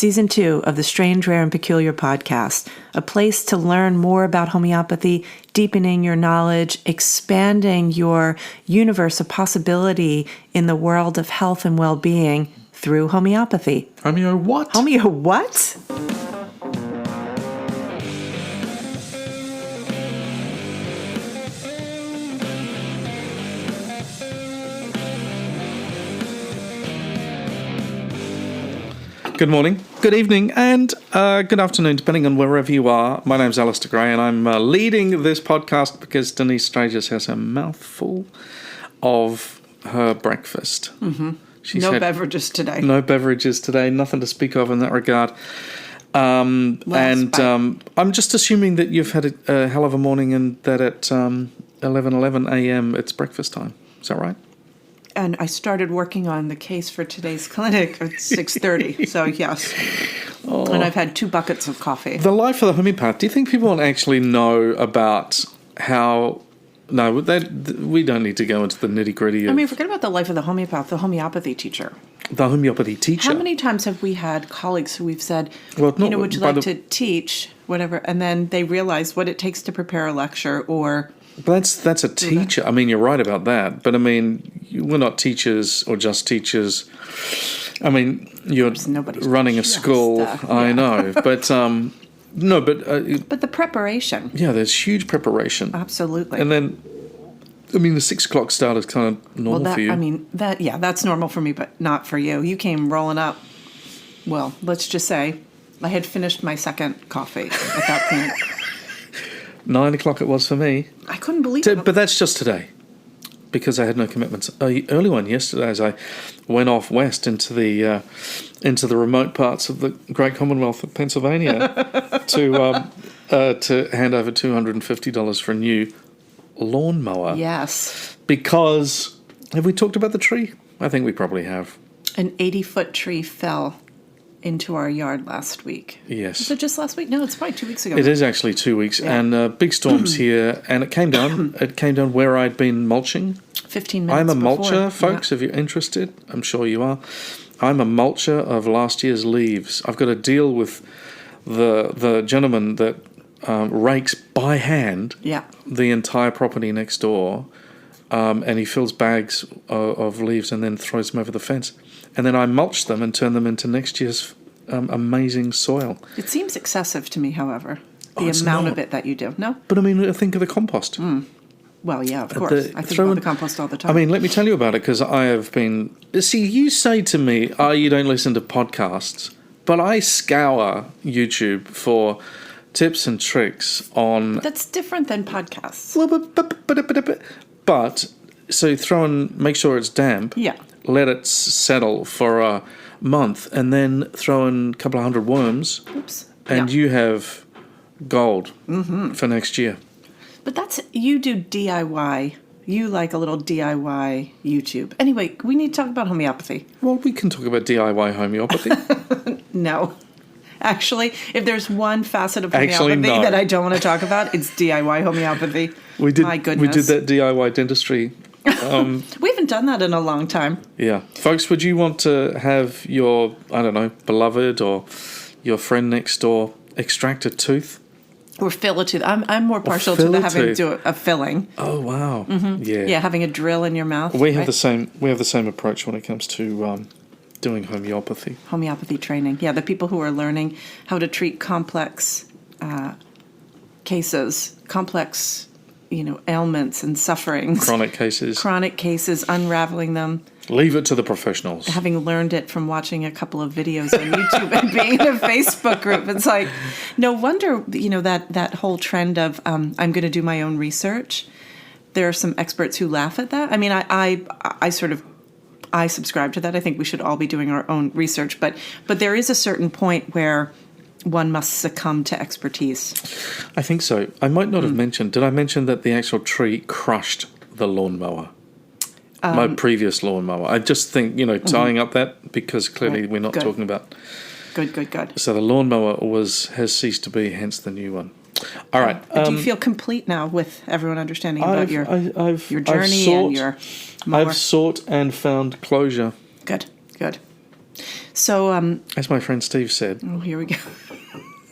Season 2 of the Strange, Rare, and Peculiar podcast, a place to learn more about homeopathy, deepening your knowledge, expanding your universe of possibility in the world of health and well-being through homeopathy. Homeo what? Homeo what? Good morning, good evening, and good afternoon, depending on wherever you are. My name's Alastair Gray, and I'm leading this podcast because Denise Straiges has a mouthful of her breakfast. Mm-hmm. No beverages today. No beverages today, nothing to speak of in that regard. I'm just assuming that you've had a hell of a morning and that at 11:11 a.m. it's breakfast time. Is that right? And I started working on the case for today's clinic at 6:30. So, yes. Oh. And I've had 2 buckets of coffee. The life of the homeopath. Do you think people actually know about how... No, we don't need to go into the nitty-gritty of... forget about the life of the homeopath, the homeopathy teacher. The homeopathy teacher. How many times have we had colleagues who we've said, would you like to teach, whatever, and then they realize what it takes to prepare a lecture or... But that's a teacher. I mean, you're right about that. But I mean, we're not teachers or just teachers. I mean, you're running a school. Yeah. I know, but no, but the preparation. Yeah, there's huge preparation. Absolutely. And then, the 6:00 start is kind of normal for you. That's normal for me, but not for you. You came rolling up. Well, let's just say I had finished my second coffee at that point. 9 o'clock it was for me. I couldn't believe it. But that's just today, because I had no commitments. Early one yesterday, as I went off west into the remote parts of the Great Commonwealth of Pennsylvania to hand over $250 for a new lawnmower. Yes. Because, have we talked about the tree? I think we probably have. An 80-foot tree fell into our yard last week. Yes. Was it just last week? No, it's probably 2 weeks ago. It is actually 2 weeks, yeah. And big storms here, and it came down. It came down where I'd been mulching. 15 minutes I'm a before. mulcher, folks, if you're interested. I'm sure you are. I'm a mulcher of last year's leaves. I've got to deal with the gentleman that rakes by hand the entire property next door, and he fills bags of leaves and then throws them over the fence. And then I mulch them and turn them into next year's amazing soil. It seems excessive to me, however, the amount of it that you do. No? But I think of the compost. Mm. Well, yeah, of course. I think about the compost all the time. Let me tell you about it, because I have been... See, you say to me, you don't listen to podcasts, but I scour YouTube for tips and tricks on... That's different than podcasts. Well, but so make sure it's damp. Yeah. Let it settle for a month, and then throw in a couple of hundred worms. Oops. And you have gold for next year. But you do DIY. You like a little DIY YouTube. Anyway, we need to talk about homeopathy. Well, we can talk about DIY homeopathy. No. Actually, if there's one facet of homeopathy that I don't want to talk about, it's DIY homeopathy. My goodness. We did that DIY dentistry. We haven't done that in a long time. Yeah. Folks, would you want to have your, beloved or your friend next door extract a tooth? Or fill a tooth. I'm more partial to having to do a filling. Oh, wow. Mm-hmm. Yeah. Yeah, having a drill in your mouth. We have the same approach when it comes to doing homeopathy. Homeopathy training. Yeah, the people who are learning how to treat complex cases, complex ailments and sufferings. Chronic cases, unraveling them. Leave it to the professionals. Having learned it from watching a couple of videos on YouTube and being in a Facebook group, it's like, no wonder, that whole trend of I'm going to do my own research. There are some experts who laugh at that. I subscribe to that. I think we should all be doing our own research, but there is a certain point where one must succumb to expertise. I think so. I might not have mentioned... Did I mention that the actual tree crushed the lawnmower? My previous lawnmower. I just think, tying up that, because clearly we're not talking about... Good. So the lawnmower has ceased to be, hence the new one. All right. Do you feel complete now with everyone understanding about your journey and your mower? I've sought and found closure. Good. So, as my friend Steve said. Oh, here we go.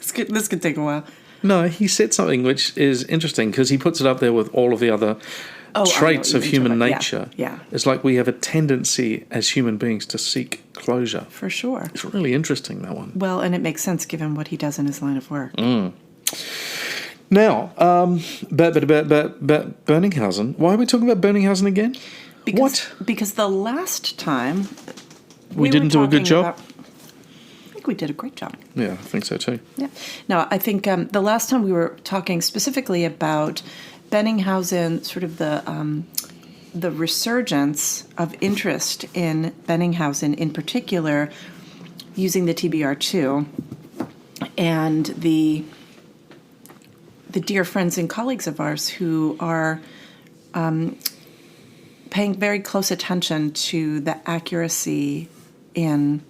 This could take a while. No, he said something which is interesting because he puts it up there with all of the other traits of human nature. Yeah. It's like we have a tendency as human beings to seek closure. For sure. It's really interesting, that one. Well, and it makes sense given what he does in his line of work. Now, Boenninghausen. Why are we talking about Boenninghausen again? Because the last time we didn't do a good job. I think we did a great job. Yeah, I think so too. Yeah. No, I think the last time we were talking specifically about Boenninghausen, sort of the resurgence of interest in Boenninghausen, in particular, using the TBR2, and the dear friends and colleagues of ours who are paying very close attention to the accuracy in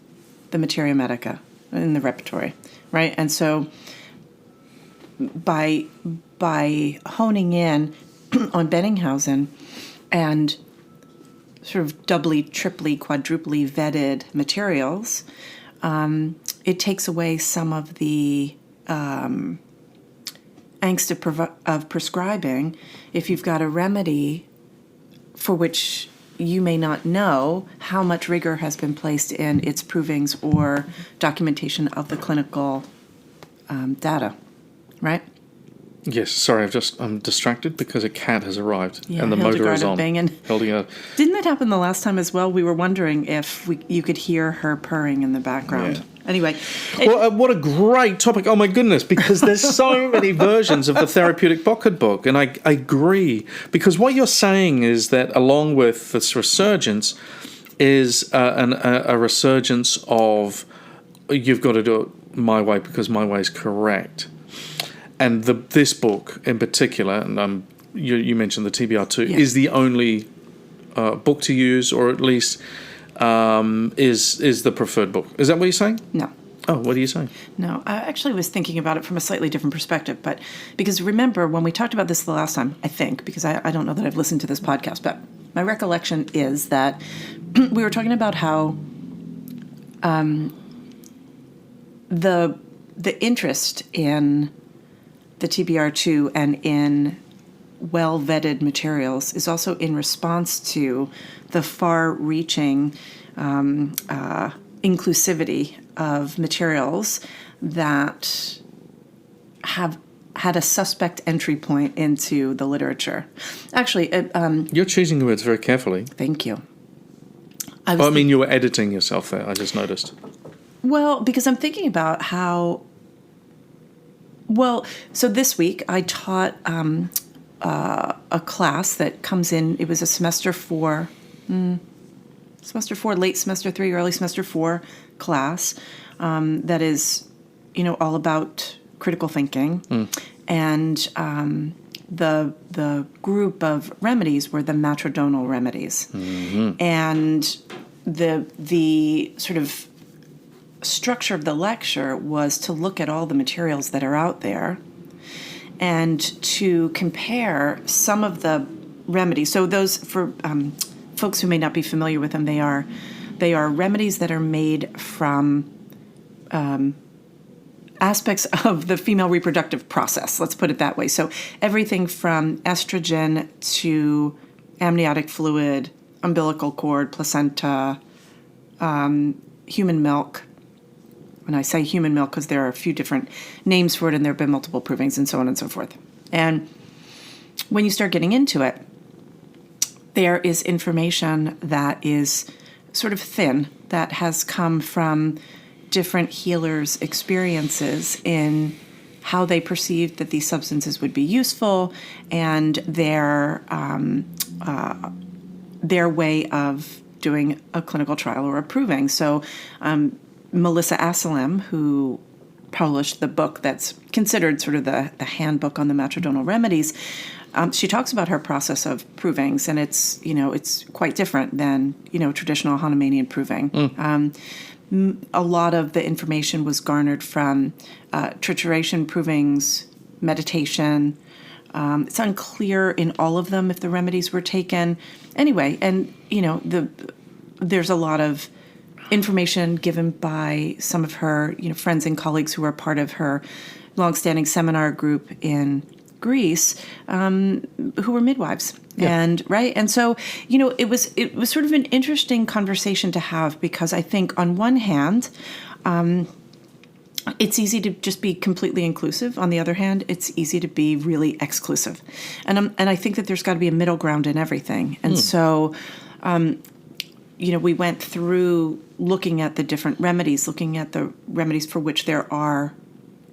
the materia medica, in the repertory, right? And so by honing in on Boenninghausen and sort of doubly, triply, quadruply vetted materials, it takes away some of the angst of prescribing if you've got a remedy for which you may not know how much rigor has been placed in its provings or documentation of the clinical data, right? Yes, sorry, I'm distracted because a cat has arrived and the Hildegard motor is on. Hildegard. Didn't that happen the last time as well? We were wondering if you could hear her purring in the background. Yeah. Anyway. What a great topic. Oh, my goodness, because there's so many versions of the therapeutic pocketbook, and I agree. Because what you're saying is that along with this resurgence is a resurgence of you've got to do it my way because my way is correct. And this book in particular, and you mentioned the TBR2, is the only book to use, or at least is the preferred book. Is that what you're saying? No. Oh, what are you saying? No, I actually was thinking about it from a slightly different perspective. But because remember, when we talked about this the last time, I think, because I don't know that I've listened to this podcast, but my recollection is that we were talking about how the interest in the TBR2 and in well-vetted materials is also in response to the far-reaching inclusivity of materials that have had a suspect entry point into the literature. Actually, you're choosing the words very carefully. Thank you. You were editing yourself there, I just noticed. Well, because I'm thinking about how... Well, so this week I taught a class that comes in. It was a semester 4, late semester 3, early semester 4 class that is, all about critical thinking, and the group of remedies were the matrodonal remedies, and the sort of structure of the lecture was to look at all the materials that are out there and to compare some of the remedies. So those, for folks who may not be familiar with them, they are remedies that are made from aspects of the female reproductive process. Let's put it that way. So everything from estrogen to amniotic fluid, umbilical cord, placenta, human milk. When I say human milk, because there are a few different names for it, and there have been multiple provings, and so on and so forth. And when you start getting into it, there is information that is sort of thin, that has come from different healers' experiences in how they perceived that these substances would be useful, and their way of doing a clinical trial or a proving. So Melissa Asselin, who published the book that's considered sort of the handbook on the matrodonal remedies, she talks about her process of provings, and it's quite different than traditional Hahnemannian proving. A lot of the information was garnered from trituration provings, meditation. It's unclear in all of them if the remedies were taken. Anyway, and there's a lot of information given by some of her, friends and colleagues who are part of her longstanding seminar group in Greece, who were midwives. Yeah. And so, it was sort of an interesting conversation to have, because I think on one hand, it's easy to just be completely inclusive. On the other hand, it's easy to be really exclusive. And I think that there's got to be a middle ground in everything. And so, we went through looking at the different remedies, looking at the remedies for which there are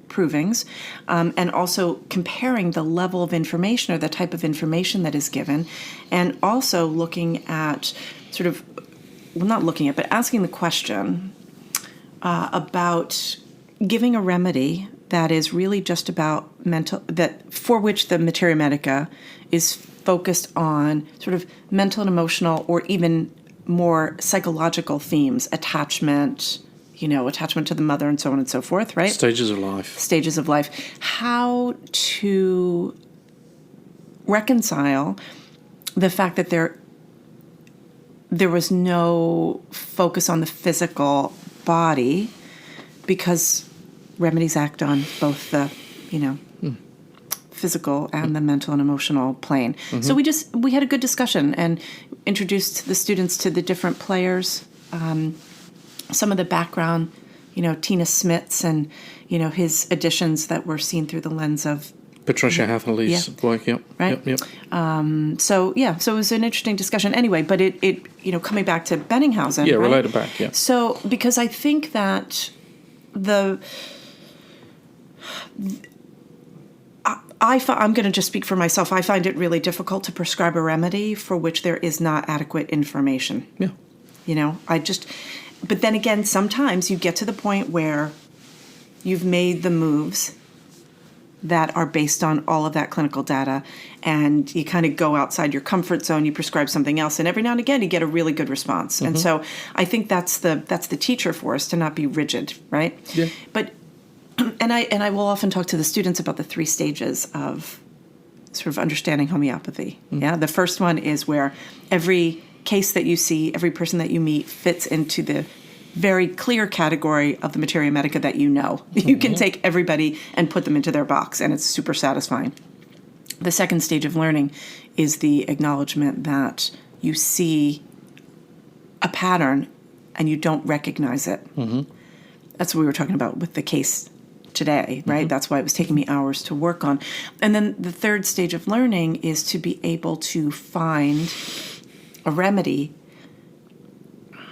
provings, and also comparing the level of information or the type of information that is given, and also looking at but asking the question about giving a remedy that is really just about for which the Materia Medica is focused on sort of mental and emotional, or even more psychological themes, attachment to the mother and so on and so forth, right? Stages of life. How to reconcile the fact that there was no focus on the physical body, because remedies act on both the, physical and the mental and emotional plane. Mm-hmm. So we had a good discussion and introduced the students to the different players, some of the background, Tina Smits and, his additions that were seen through the lens of Patricia Hatherley's work. Yep. Right. Yep. So it was an interesting discussion anyway, but it coming back to Boenninghausen. Yeah, right? related back, yeah. So, because I think that I'm going to just speak for myself. I find it really difficult to prescribe a remedy for which there is not adequate information. Yeah. But then again, sometimes you get to the point where you've made the moves that are based on all of that clinical data, and you kind of go outside your comfort zone, you prescribe something else, and every now and again you get a really good response. Mm-hmm. And so I think that's the teacher for us, to not be rigid, right? Yeah. But and I will often talk to the students about the 3 stages of sort of understanding homeopathy. Mm-hmm. Yeah. The first one is where every case that you see, every person that you meet fits into the very clear category of the Materia Medica that you know. You can take everybody and put them into their box, and it's super satisfying. The second stage of learning is the acknowledgement that you see a pattern and you don't recognize it. Mm-hmm. That's what we were talking about with the case today, right? Mm-hmm. That's why it was taking me hours to work on. And then the third stage of learning is to be able to find a remedy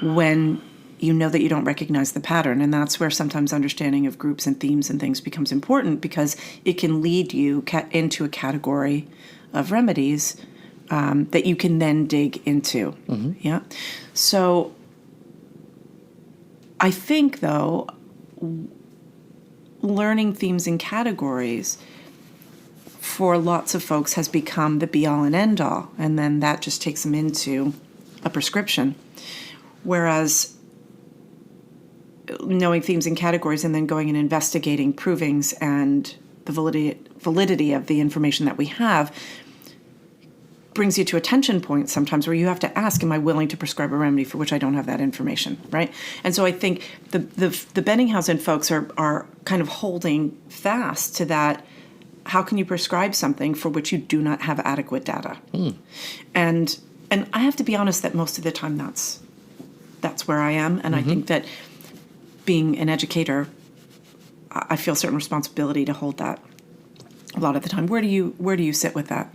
when you know that you don't recognize the pattern. And that's where sometimes understanding of groups and themes and things becomes important, because it can lead you into a category of remedies that you can then dig into. Mm-hmm. Yeah. So I think, though, learning themes and categories for lots of folks has become the be-all and end-all, and then that just takes them into a prescription. Whereas knowing themes and categories and then going and investigating provings and the validity of the information that we have brings you to a tension point sometimes where you have to ask, am I willing to prescribe a remedy for which I don't have that information, right? And so I think the Boenninghausen folks are kind of holding fast to that. How can you prescribe something for which you do not have adequate data? Mm. And I have to be honest that most of the time that's where I am. And mm-hmm. I think that being an educator, I feel a certain responsibility to hold that a lot of the time. Where do you sit with that?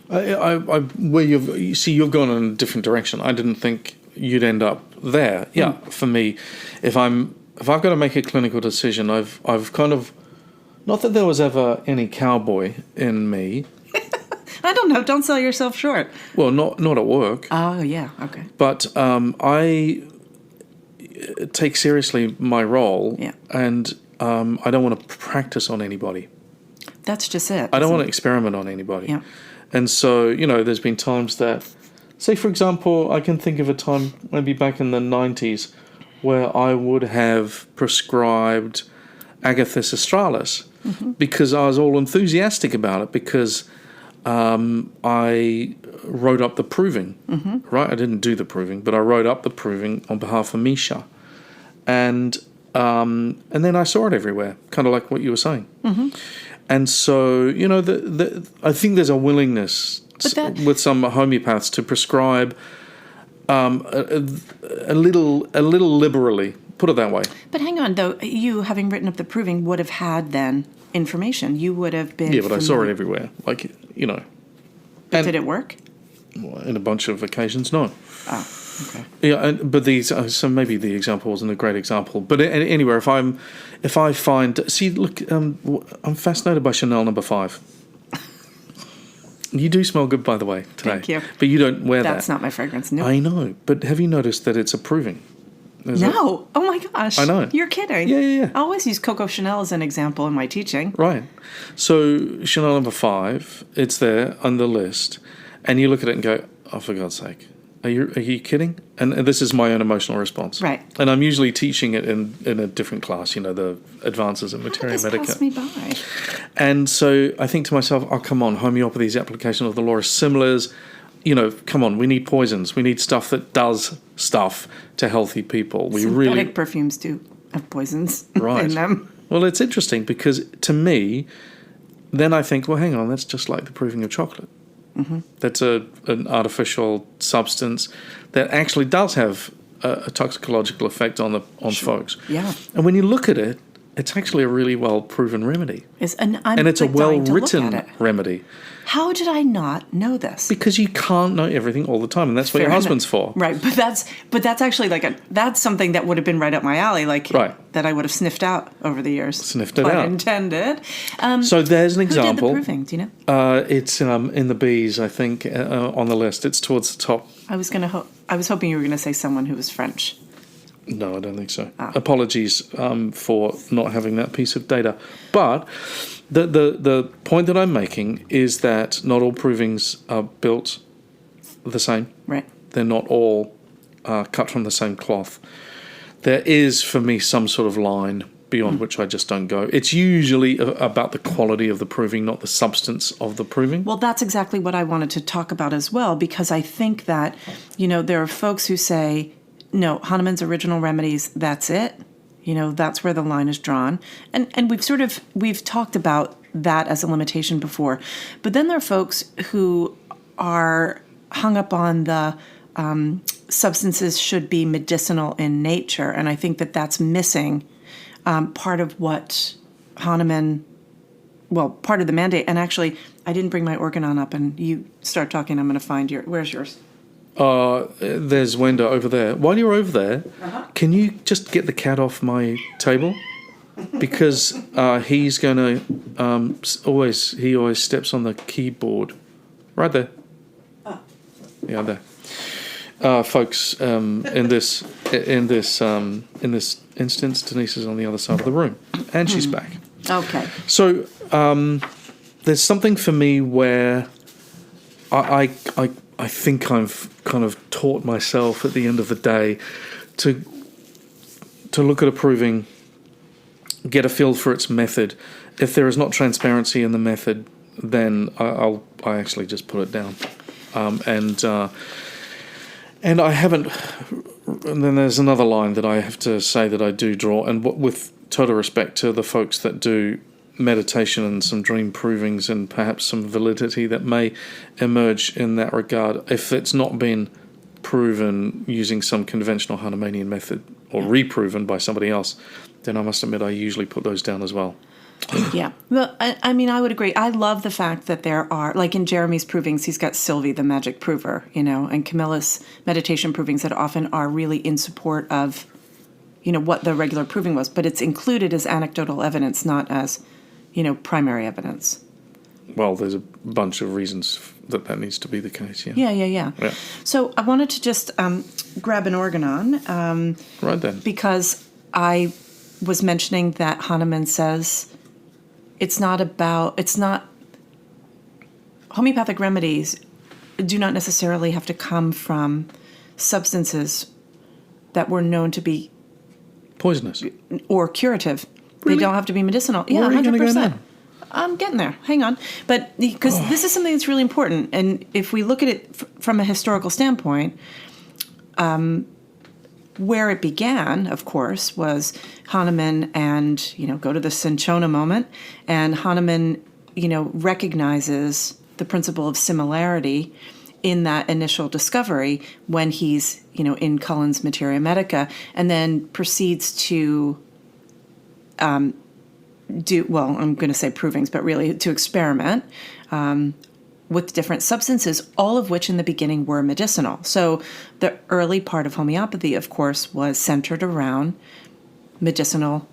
You've gone in a different direction. I didn't think you'd end up there. Yeah, for me, if I've got to make a clinical decision, I've kind of, not that there was ever any cowboy in me. I don't know. Don't sell yourself short. Well, not at work. Oh yeah, okay. But I take seriously my role, and I don't want to practice on anybody. That's just it. I don't want to experiment on anybody. Yeah. And so, there's been times that, say, for example, I can think of a time maybe back in the 90s where I would have prescribed Agathis australis because I was all enthusiastic about it, because I wrote up the proving, right? I didn't do the proving, but I wrote up the proving on behalf of Misha. And then I saw it everywhere, kind of like what you were saying. And so, I think there's a willingness with some homeopaths to prescribe a little liberally, put it that way. But hang on, though, you, having written up the proving, would have had then information. You would have been... Yeah, but I saw it everywhere, But did it work? In a bunch of occasions, no. Oh, okay. Yeah, but so maybe the example wasn't a great example. But anyway, if I find... See, look, I'm fascinated by Chanel No. 5. You do smell good, by the way, today. Thank you. But you don't wear that. That's not my fragrance, no. I know, but have you noticed that it's a proving? No. Oh, my gosh. I know. You're kidding. Yeah. I always use Coco Chanel as an example in my teaching. Right. So Chanel No. 5, it's there on the list, and you look at it and go, oh, for God's sake, are you kidding? And this is my own emotional response. Right. And I'm usually teaching it in a different class, the advances in materia medica. Pass me by. And so I think to myself, oh, come on, homeopathy's application of the law of similars. Come on, we need poisons. We need stuff that does stuff to healthy people. Synthetic perfumes do have poisons in them. Well, it's interesting because to me, then I think, well, hang on, that's just like the proving of chocolate. That's an artificial substance that actually does have a toxicological effect on folks. Yeah. And when you look at it, it's actually a really well-proven remedy. And it's a well-written remedy. How did I not know this? Because you can't know everything all the time, and that's what your husband's for. Right, but that's actually that's something that would have been right up my alley, that I would have sniffed out over the years. Sniffed it out. Intended. So there's an example. Who did the proving? Do you know? It's in the B's, I think, on the list. It's towards the top. I was hoping you were going to say someone who was French. No, I don't think so. Apologies for not having that piece of data. But the point that I'm making is that not all provings are built the same. Right. They're not all cut from the same cloth. There is, for me, some sort of line beyond which I just don't go. It's usually about the quality of the proving, not the substance of the proving. Well, that's exactly what I wanted to talk about as well, because I think that, there are folks who say, no, Hahnemann's original remedies, that's it. That's where the line is drawn. And we've talked about that as a limitation before. But then there are folks who are hung up on the substances should be medicinal in nature. And I think that that's missing part of what Hahnemann, part of the mandate. And actually, I didn't bring my organon up, and you start talking, I'm going to find where's yours? There's Wenda over there. While you're over there, can you just get the cat off my table? Because he's going to always steps on the keyboard. Right there. Oh. Yeah, there. Folks, in this instance, Denise is on the other side of the room, and she's back. Okay. So there's something for me where I think I've kind of taught myself at the end of the day to look at a proving, get a feel for its method. If there is not transparency in the method, then I actually just put it down. And I haven't. And then there's another line that I have to say that I do draw, and with total respect to the folks that do meditation and some dream provings and perhaps some validity that may emerge in that regard, if it's not been proven using some conventional Hahnemannian method or reproven by somebody else, then I must admit I usually put those down as well. Yeah. Well, I mean, I would agree. I love the fact that there are, like in Jeremy's provings, he's got Sylvie, the magic prover, and Camilla's meditation provings that often are really in support of, what the regular proving was. But it's included as anecdotal evidence, not as, primary evidence. Well, there's a bunch of reasons that needs to be the case, yeah. Yeah. So I wanted to just grab an organon. Right then. Because I was mentioning that Hahnemann says homeopathic remedies do not necessarily have to come from substances that were known to be poisonous or curative. Really? They don't have to be medicinal. Yeah, Where are you 100%. I'm getting there. Hang on. But because this is something that's really important. And if we look at it from a historical standpoint, where it began, of course, was Hahnemann and, go to the Cinchona moment. And Hahnemann, recognizes the principle of similarity in that initial discovery when he's, in Cullen's Materia Medica, and then proceeds to I'm going to say provings, but really to experiment with different substances, all of which in the beginning were medicinal. So the early part of homeopathy, of course, was centered around medicinal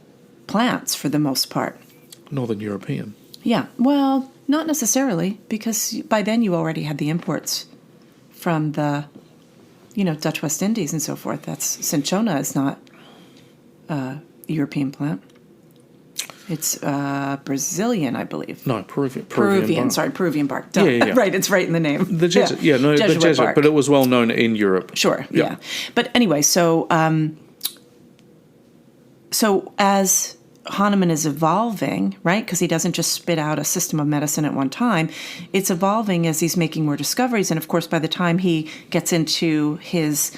plants for the most part. Northern European. Yeah, well, not necessarily, because by then you already had the imports from the, Dutch West Indies and so forth. Cinchona is not a European plant. It's Brazilian, I believe. No, Peruvian. Peruvian bark. Duh. Yeah. Right, it's right in the name. The Jesuit, the Jesuit bark. But it was well known in Europe. Sure, yeah. But anyway, so as Hahnemann is evolving, right, because he doesn't just spit out a system of medicine at one time, it's evolving as he's making more discoveries. And of course, by the time he gets into his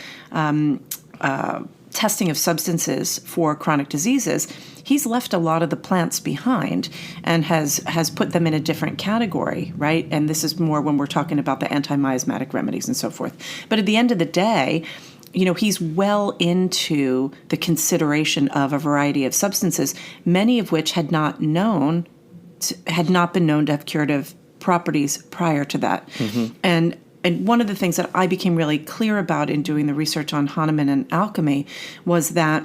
testing of substances for chronic diseases, he's left a lot of the plants behind and has put them in a different category, right? And this is more when we're talking about the anti-miasmatic remedies and so forth. But at the end of the day, he's well into the consideration of a variety of substances, many of which had not been known to have curative properties prior to that. Mm-hmm. And one of the things that I became really clear about in doing the research on Hahnemann and alchemy was that,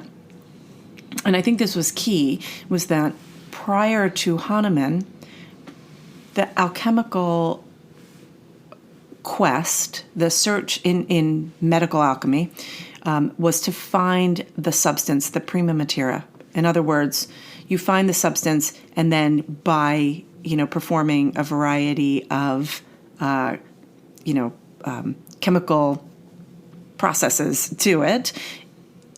and I think this was key, was that prior to Hahnemann, the alchemical quest, the search in medical alchemy, was to find the substance, the prima materia. In other words, you find the substance, and then by performing a variety of chemical processes to it,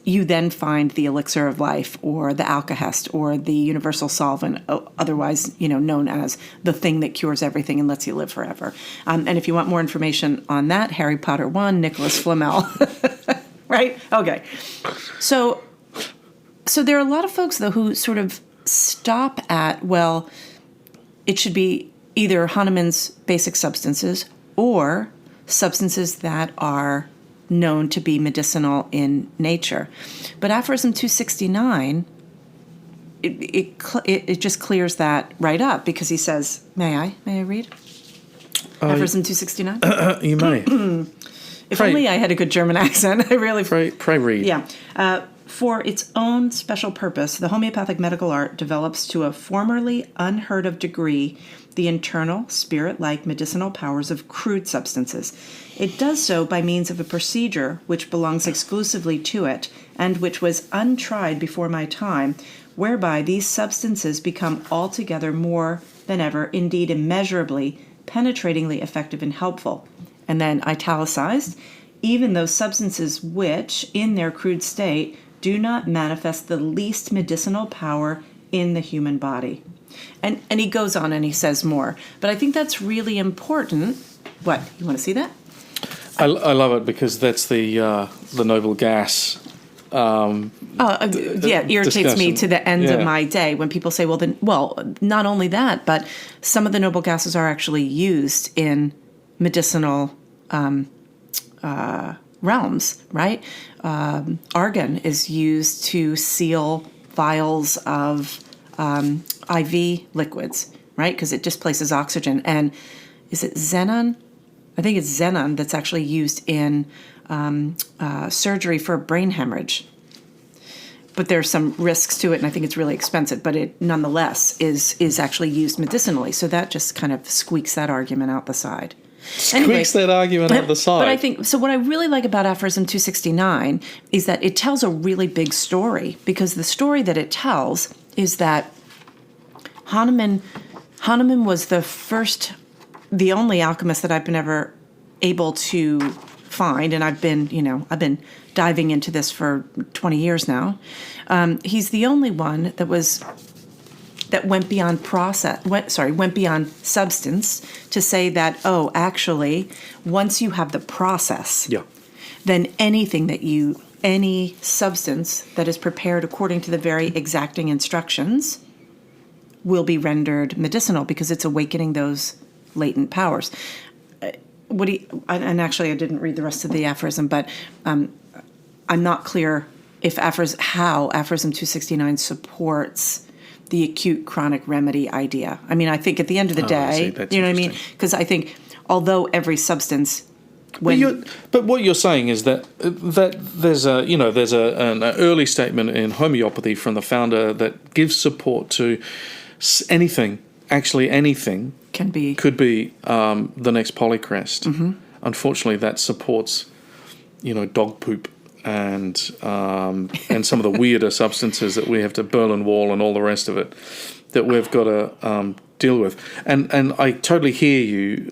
you then find the elixir of life or the alkahest or the universal solvent, otherwise known as the thing that cures everything and lets you live forever. And if you want more information on that, Harry Potter 1, Nicholas Flamel. Right? Okay. So there are a lot of folks, though, who sort of stop at, well, it should be either Hahnemann's basic substances or substances that are known to be medicinal in nature. But Aphorism 269, it just clears that right up, because he says, may I read? Aphorism 269? You may. If only I had a good German accent. I really... Pray read. Yeah. For its own special purpose, the homeopathic medical art develops to a formerly unheard of degree the internal, spirit-like medicinal powers of crude substances. It does so by means of a procedure which belongs exclusively to it, and which was untried before my time, whereby these substances become altogether more than ever, indeed immeasurably, penetratingly effective and helpful. And then italicized, even those substances which, in their crude state, do not manifest the least medicinal power in the human body. And he goes on and he says more. But I think that's really important. What? You want to see that? I love it because that's the noble gas. It irritates me to the end of my day when people say, well, not only that, but some of the noble gases are actually used in medicinal realms, right? Argon is used to seal vials of IV liquids, right? Because it displaces oxygen. And is it xenon? I think it's xenon that's actually used in surgery for brain hemorrhage. But there's some risks to it, and I think it's really expensive. But it nonetheless is actually used medicinally. So that just kind of squeaks that argument out the side. Squeaks that argument out the side. But I think, so what I really like about Aphorism 269 is that it tells a really big story, because the story that it tells is that Hahnemann was the only alchemist that I've been ever able to find, and I've been diving into this for 20 years now. He's the only one that was that went beyond went beyond substance to say that, oh, actually, once you have the process, then any substance that is prepared according to the very exacting instructions will be rendered medicinal because it's awakening those latent powers. And actually I didn't read the rest of the aphorism, but I'm not clear if how Aphorism 269 supports the acute chronic remedy idea. I mean, I think at the end of the day, you know what I mean? Because I think although every substance, but what you're saying is that there's an early statement in homeopathy from the founder that gives support to anything could be the next polycrest. Mm-hmm. Unfortunately, that supports dog poop and some of the weirder substances that we have to Berlin Wall and all the rest of it that we've got to deal with. And I totally hear you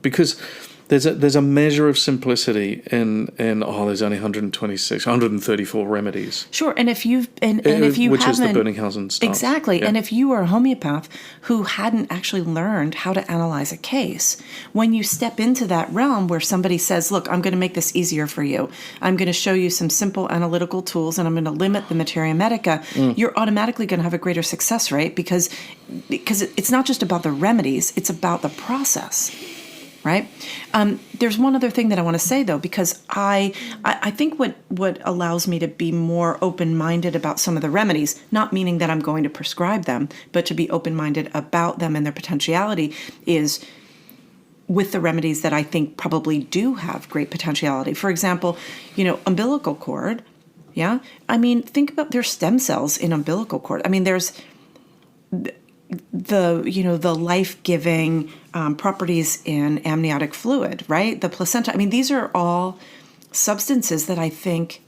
because there's a measure of simplicity in there's only 134 remedies. Sure, and if you which is the Boenninghausen style. Exactly, yeah. And if you are a homeopath who hadn't actually learned how to analyze a case, when you step into that realm where somebody says, "Look, I'm going to make this easier for you. I'm going to show you some simple analytical tools, and I'm going to limit the materia medica," you're automatically going to have a greater success rate because it's not just about the remedies; it's about the process. Right? There's one other thing that I want to say, though, because I think what allows me to be more open-minded about some of the remedies, not meaning that I'm going to prescribe them, but to be open-minded about them and their potentiality, is with the remedies that I think probably do have great potentiality. For example, umbilical cord. Yeah? I mean, think about their stem cells in umbilical cord. I mean, there's the life-giving properties in amniotic fluid, right? The placenta. I mean, these are all substances that I think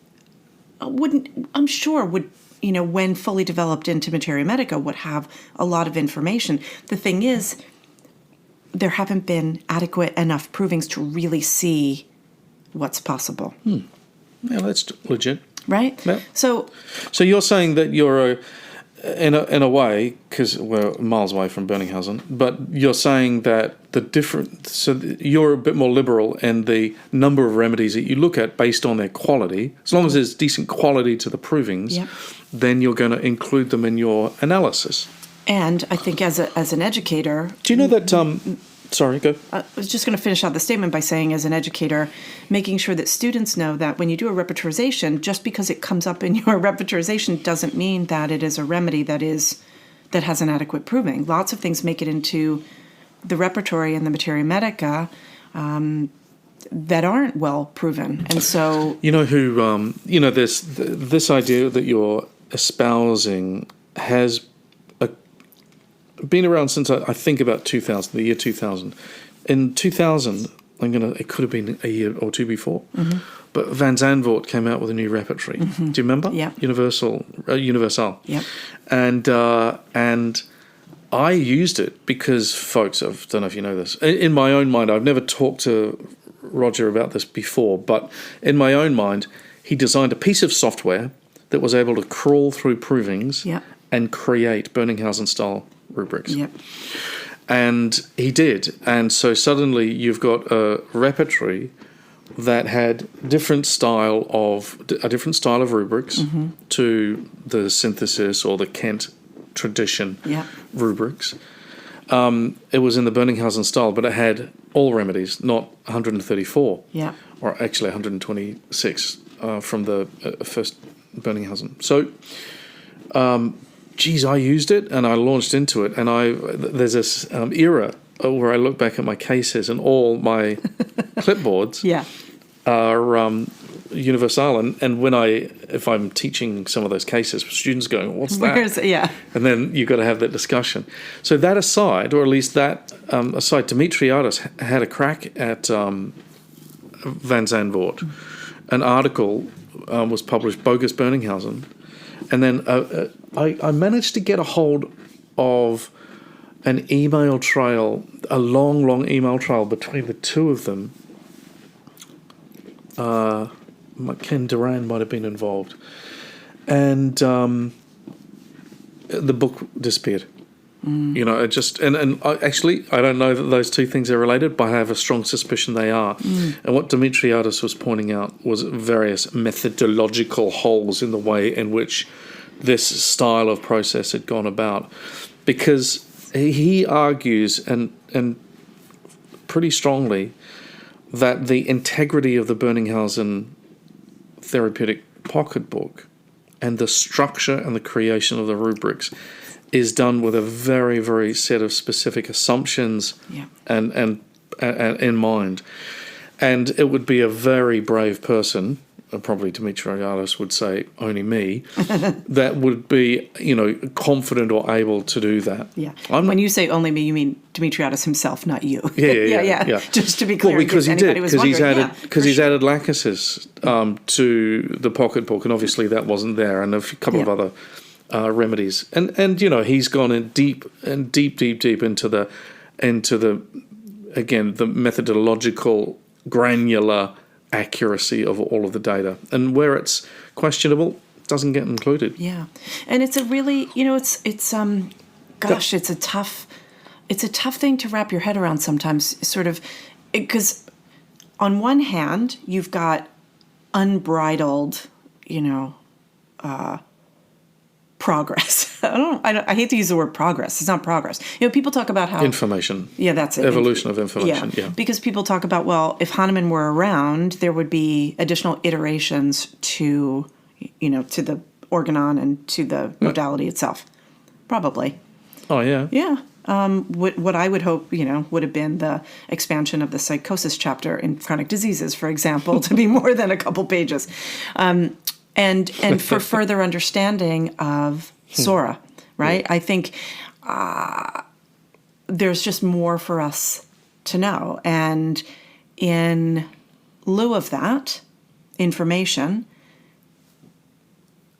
would, when fully developed into materia medica, would have a lot of information. The thing is, there haven't been adequate enough provings to really see what's possible. Yeah, that's legit. Right? Yeah. So you're saying that you're in a way, because we're miles away from Boenninghausen, but you're saying that you're a bit more liberal in the number of remedies that you look at based on their quality. As long as there's decent quality to the provings, then you're going to include them in your analysis. And I think as an educator... Do you know that... Sorry, go. I was just going to finish out the statement by saying, as an educator, making sure that students know that when you do a repertorization, just because it comes up in your repertorization doesn't mean that it is a remedy that has an adequate proving. Lots of things make it into the repertory and the materia medica that aren't well proven. And so... there's this idea that you're espousing has been around since I think about 2000, the year 2000. In 2000, it could have been a year or two before, but Van Zandvoort came out with a new repertory. Do you remember? Yeah. Universal. Yeah. And I used it because, folks, I don't know if you know this, in my own mind, I've never talked to Roger about this before, but in my own mind, he designed a piece of software that was able to crawl through provings and create Boenninghausen-style rubrics. Yep. And he did. And so suddenly you've got a repertory that had a different style of rubrics to the synthesis or the Kent tradition rubrics. It was in the Boenninghausen style, but it had all remedies, not 134. Yeah. Or actually 126 from the first Boenninghausen. So I used it and I launched into it, and there's this era where I look back at my cases and all my clipboards are universal, and if I'm teaching some of those cases, students going, "What's that?" And then you've got to have that discussion. So that aside, or at least that aside, Demetriadis had a crack at Van Zandvoort. An article was published, Bogus Boenninghausen. And then I managed to get a hold of an email trail, a long email trail between the two of them. Ken Duran might have been involved. And the book disappeared. You know, it just and actually, I don't know that those two things are related, but I have a strong suspicion they are. And what Demetriadis was pointing out was various methodological holes in the way in which this style of process had gone about, because he argues and pretty strongly that the integrity of the Boenninghausen therapeutic pocketbook and the structure and the creation of the rubrics is done with a very, very set of specific assumptions and in mind. And it would be a very brave person, probably Demetriadis would say only me, that would be, you know, confident or able to do that. Yeah. When you say only me, you mean Demetriadis himself, not you. Yeah. Just to be clear, well, because he did, because he's added lachesis Yeah. to the pocketbook, and obviously that wasn't there, and a couple of other remedies, and you know, he's gone in deep into the again the methodological granular accuracy of all of the data, and where it's questionable, it doesn't get included. Yeah, and it's a really, you know, it's it's a tough thing to wrap your head around sometimes, sort of, because on one hand you've got unbridled, you know, progress. I hate to use the word progress. It's not progress. You know, people talk about how information. Yeah, that's it. Evolution of information. Yeah. Because people talk about, well, if Hahnemann were around, there would be additional iterations to, you know, to the organon and to the modality itself. Probably. Oh yeah. Yeah. What I would hope, you know, would have been the expansion of the psychosis chapter in chronic diseases, for example, to be more than a couple pages. And for further understanding of Sora, right? I think there's just more for us to know. And in lieu of that information,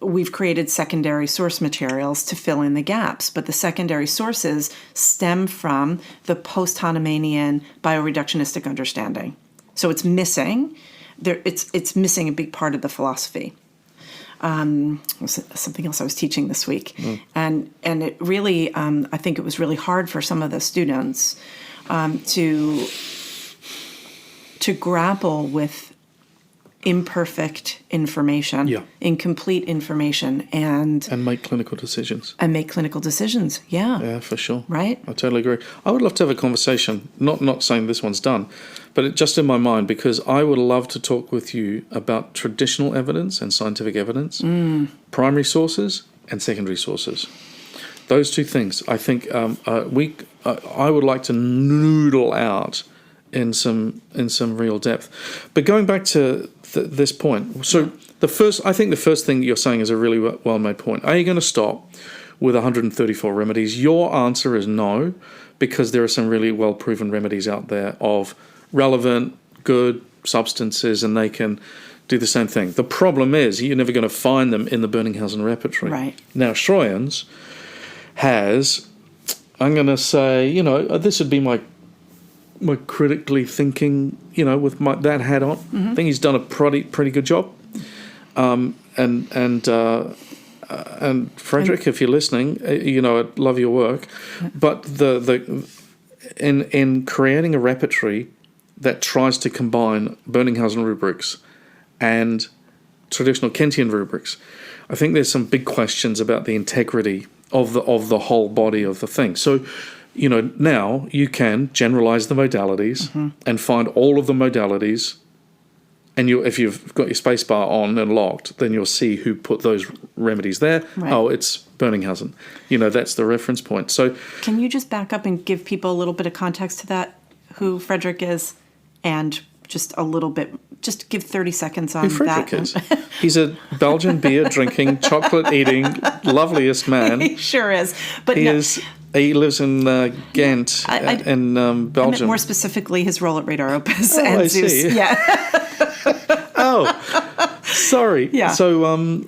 we've created secondary source materials to fill in the gaps. But the secondary sources stem from the post-Hahnemannian bioreductionistic understanding. So it's missing. It's missing a big part of the philosophy. Something else I was teaching this week, and it really, I think it was really hard for some of the students to grapple with imperfect information, incomplete information, and make clinical decisions. Yeah, for sure. Right. I totally agree. I would love to have a conversation. Not saying this one's done, but it just in my mind, because I would love to talk with you about traditional evidence and scientific evidence, primary sources and secondary sources. Those two things, I think, I would like to noodle out in some real depth. But going back to this point, so I think the first thing you're saying is a really well made point. Are you going to stop with 134 remedies? Your answer is no, because there are some really well proven remedies out there of relevant, good substances, and they can do the same thing. The problem is you're never going to find them in the Boenninghausen repertory. Right. Now, Straiges has, I'm going to say, you know, this would be my critically thinking, you know, with that hat on. I think he's done a pretty good job. And Frederick, if you're listening, you know, I love your work. But in creating a repertory that tries to combine Boenninghausen rubrics and traditional Kentian rubrics, I think there's some big questions about the integrity of the whole body of the thing. So, you know, now you can generalize the modalities and find all of the modalities, and if you've got your spacebar on and locked, then you'll see who put those remedies there. Right. Oh, it's Boenninghausen. You know, that's the reference point. So, can you just back up and give people a little bit of context to that, who Frederick is, and just a little bit, just give 30 seconds on who Frederick that. Is. He's a Belgian beer drinking, chocolate eating, loveliest man. He sure is. But he lives in Ghent in Belgium. I meant more specifically his role at Radar Opus and I Zeus. See. Yeah. Oh, sorry. Yeah. So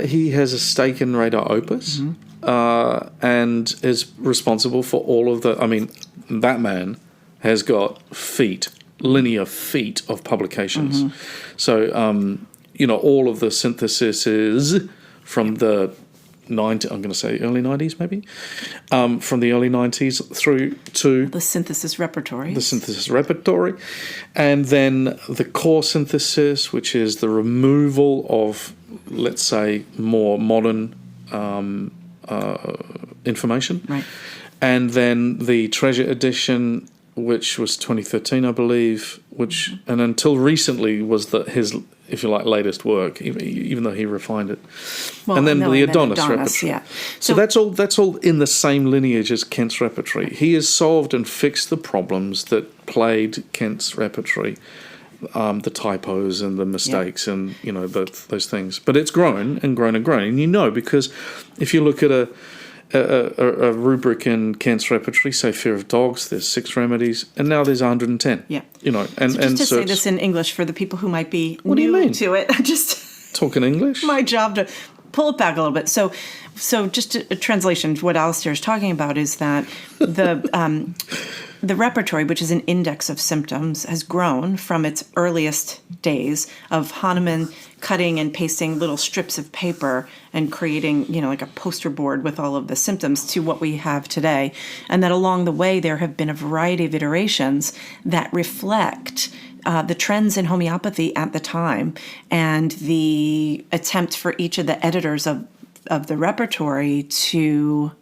he has a stake in Radar Opus and is responsible for all of the. I mean, that man has got linear feet of publications. So, you know, all of the syntheses from the I'm going to say early 90s maybe, from the early 90s through to the synthesis repertory. And then the core synthesis, which is the removal of, let's say, more modern information. Right. And then the treasure edition, which was 2013, I believe, and until recently was his, if you like, latest work, even though he refined it. Well, and then the Adonis repertory. Yeah. So that's all in the same lineage as Kent's repertory. He has solved and fixed the problems that plagued Kent's repertory, the typos and the mistakes and those things. But it's grown and grown and grown, and because if you look at a rubric in Kent's repertory, say fear of dogs, there's 6 remedies, and now there's 110. Yeah. And to say this in English for the people who might be what do you mean? To it, just talking English. My job to pull it back a little bit. So just a translation. What Alastair is talking about is that the repertory, which is an index of symptoms, has grown from its earliest days of Hahnemann cutting and pasting little strips of paper and creating, like a poster board with all of the symptoms to what we have today. And that along the way, there have been a variety of iterations that reflect the trends in homeopathy at the time and the attempt for each of the editors of the repertory to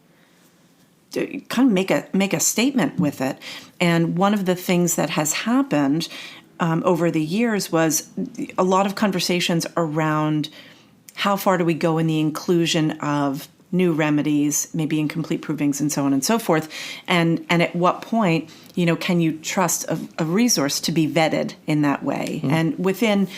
kind of make a statement with it. And one of the things that has happened over the years was a lot of conversations around how far do we go in the inclusion of new remedies, maybe incomplete provings and so on and so forth. And at what point, can you trust a resource to be vetted in that way? Mm. And within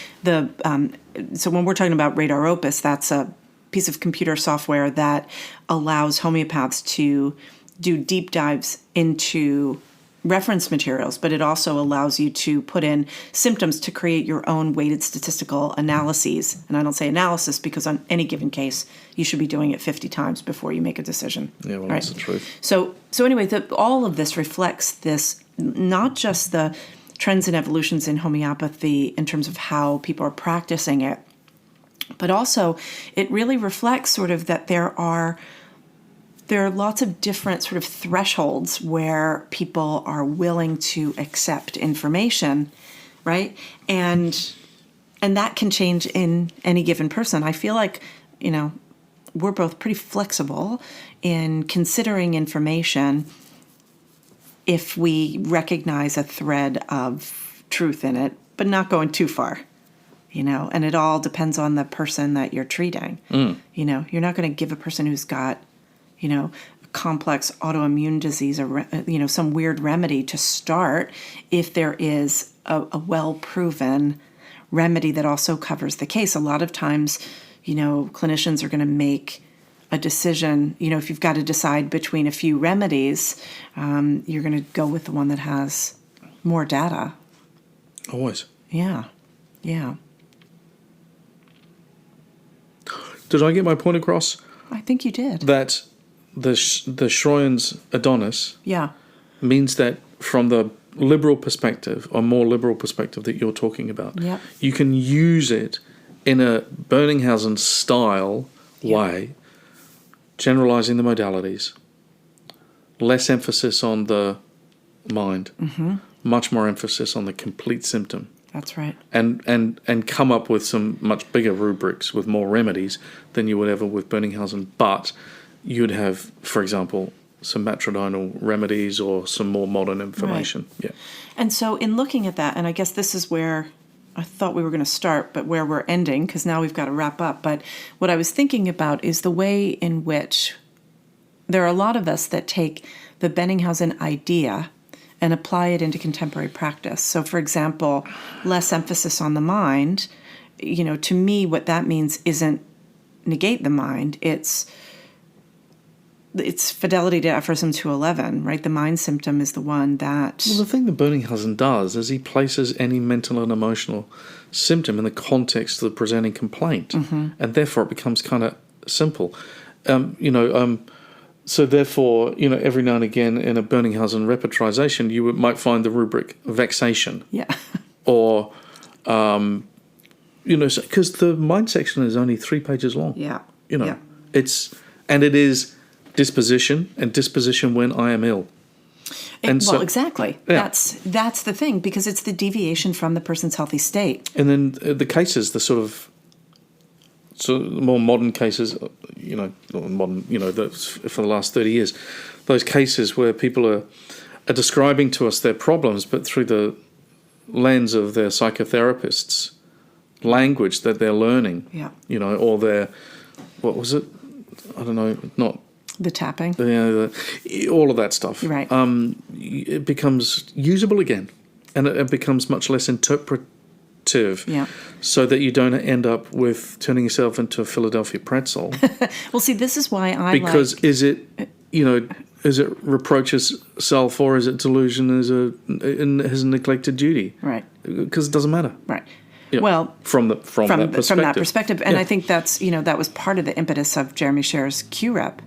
so when we're talking about Radar Opus, that's a piece of computer software that allows homeopaths to do deep dives into reference materials, but it also allows you to put in symptoms to create your own weighted statistical analyses. And I don't say analysis because on any given case, you should be doing it 50 times before you make a decision. Yeah, well, right? That's the truth. So anyway, all of this reflects this, not just the trends and evolutions in homeopathy in terms of how people are practicing it, but also it really reflects sort of that there are lots of different sort of thresholds where people are willing to accept information, right? And that can change in any given person. I feel like, we're both pretty flexible in considering information if we recognize a thread of truth in it, but not going too far, and it all depends on the person that you're treating. Mm. You're not going to give a person who's got a complex autoimmune disease or, some weird remedy to start if there is a well-proven remedy that also covers the case. A lot of times, clinicians are going to make a decision, if you've got to decide between a few remedies, you're going to go with the one that has more data. Always. Yeah. Did I get my point across? I think you did. That the Straiges Adonis means that from the liberal perspective, or more liberal perspective that you're talking about, you can use it in a Boenninghausen style way, generalizing the modalities, less emphasis on the mind, much more emphasis on the complete symptom. That's right. And come up with some much bigger rubrics with more remedies than you would ever with Boenninghausen, but you'd have, for example, some matronidal remedies or some more modern information. Right. Yeah. And so in looking at that, and I guess this is where I thought we were going to start, but where we're ending, because now we've got to wrap up. But what I was thinking about is the way in which there are a lot of us that take the Boenninghausen idea and apply it into contemporary practice. So, for example, less emphasis on the mind. To me, what that means isn't negate the mind. It's fidelity to Aphorism 211, right? The mind symptom is the one that... Well, the thing that Boenninghausen does is he places any mental and emotional symptom in the context of the presenting complaint, and therefore it becomes kind of simple. So therefore, every now and again in a Boenninghausen repertorization, you might find the rubric vexation. Yeah. Or, because the mind section is only 3 pages long. Yeah. It's... And it is disposition and disposition when I am ill. Exactly. Yeah. That's the thing, because it's the deviation from the person's healthy state. And then the cases, the sort of more modern cases, for the last 30 years, those cases where people are describing to us their problems, but through the lens of their psychotherapists' language that they're learning, or their, what was it? I don't know, not... The tapping. All of that stuff. Right. It becomes usable again, and it becomes much less interpretive. Yeah. So that you don't end up with turning yourself into a Philadelphia pretzel. Well, see, this is why because is it reproach itself, or is it delusion as a neglected duty? Right. Because it doesn't matter. Right. Yeah. Well, from that perspective. And I think that's, that was part of the impetus of Jeremy Scher's Q-Rep,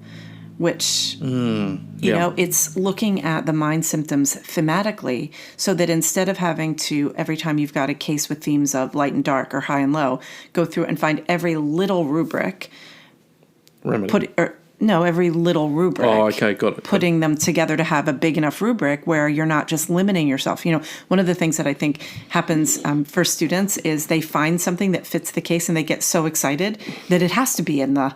which, it's looking at the mind symptoms thematically, so that instead of having to, every time you've got a case with themes of light and dark or high and low, go through and find every little rubric. Remedy. Every little rubric. Oh, okay, got it. Putting them together to have a big enough rubric where you're not just limiting yourself. One of the things that I think happens for students is they find something that fits the case and they get so excited that it has to be in the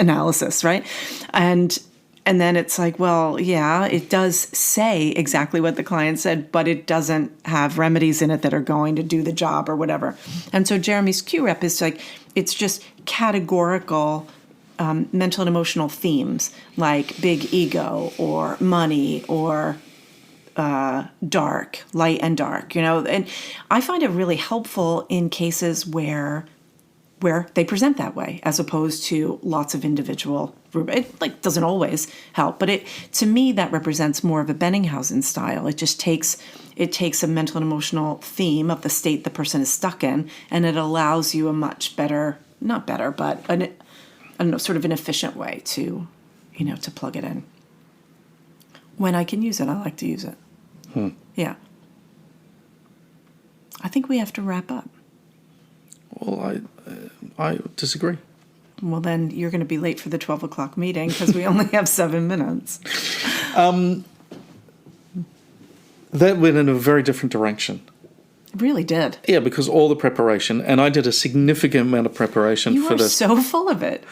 analysis, right? And then it's like, well, yeah, it does say exactly what the client said, but it doesn't have remedies in it that are going to do the job or whatever. And so Jeremy's Q-Rep is like, it's just categorical mental and emotional themes like big ego or money or dark, light and dark, and I find it really helpful in cases where they present that way, as opposed to lots of individual. It doesn't always help, but to me that represents more of a Boenninghausen style. It just takes a mental and emotional theme of the state the person is stuck in, and it allows you a much better, not better, but sort of an efficient way to plug it in. When I can use it, I like to use it. Yeah. I think we have to wrap up. Well, I disagree. Well, then you're going to be late for the 12 o'clock meeting because we only have 7 minutes. That went in a very different direction. It really did. Yeah, because all the preparation, and I did a significant amount of preparation for this. You are so full of it.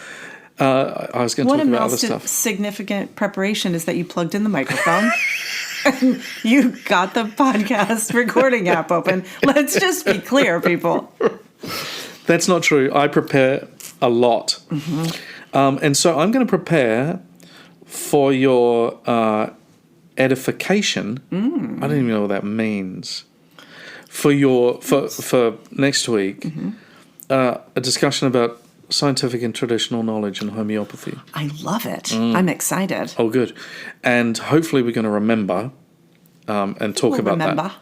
I was going to talk about other stuff. What significant preparation is that you plugged in the microphone and you got the podcast recording app open. Let's just be clear, people. That's not true. I prepare a lot. Mm-hmm. And so I'm going to prepare for your edification. I don't even know what that means. For next week, a discussion about scientific and traditional knowledge in homeopathy. I love it. I'm excited. Oh, good. And hopefully we're going to remember and talk about that.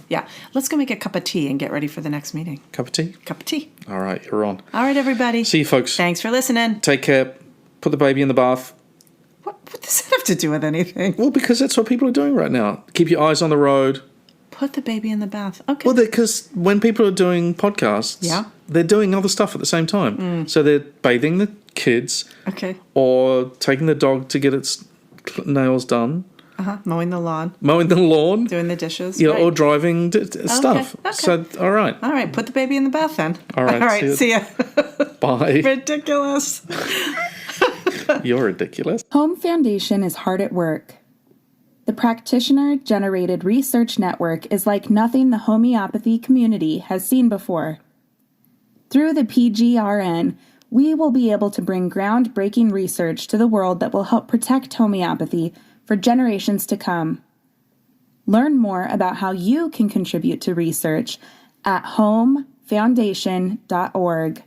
Yeah. Let's go make a cup of tea and get ready for the next meeting. Cup of tea? Cup of tea. All right, you're on. All right, everybody. See you, folks. Thanks for listening. Take care. Put the baby in the bath. What does that have to do with anything? Well, because that's what people are doing right now. Keep your eyes on the road. Put the baby in the bath. Okay. Well, because when people are doing podcasts, they're doing other stuff at the same time. So they're bathing the kids. Okay. Or taking the dog to get its nails done. Mowing the lawn. Doing the dishes. Yeah, right. Or driving stuff. Okay. So, all right. All right, put the baby in the bath then. All right, see ya. Bye. Ridiculous. You're ridiculous. Home Foundation is hard at work. The practitioner-generated research network is like nothing the homeopathy community has seen before. Through the PGRN, we will be able to bring groundbreaking research to the world that will help protect homeopathy for generations to come. Learn more about how you can contribute to research at homefoundation.org.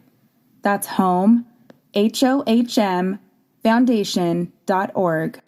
That's home, HOHM, foundation.org.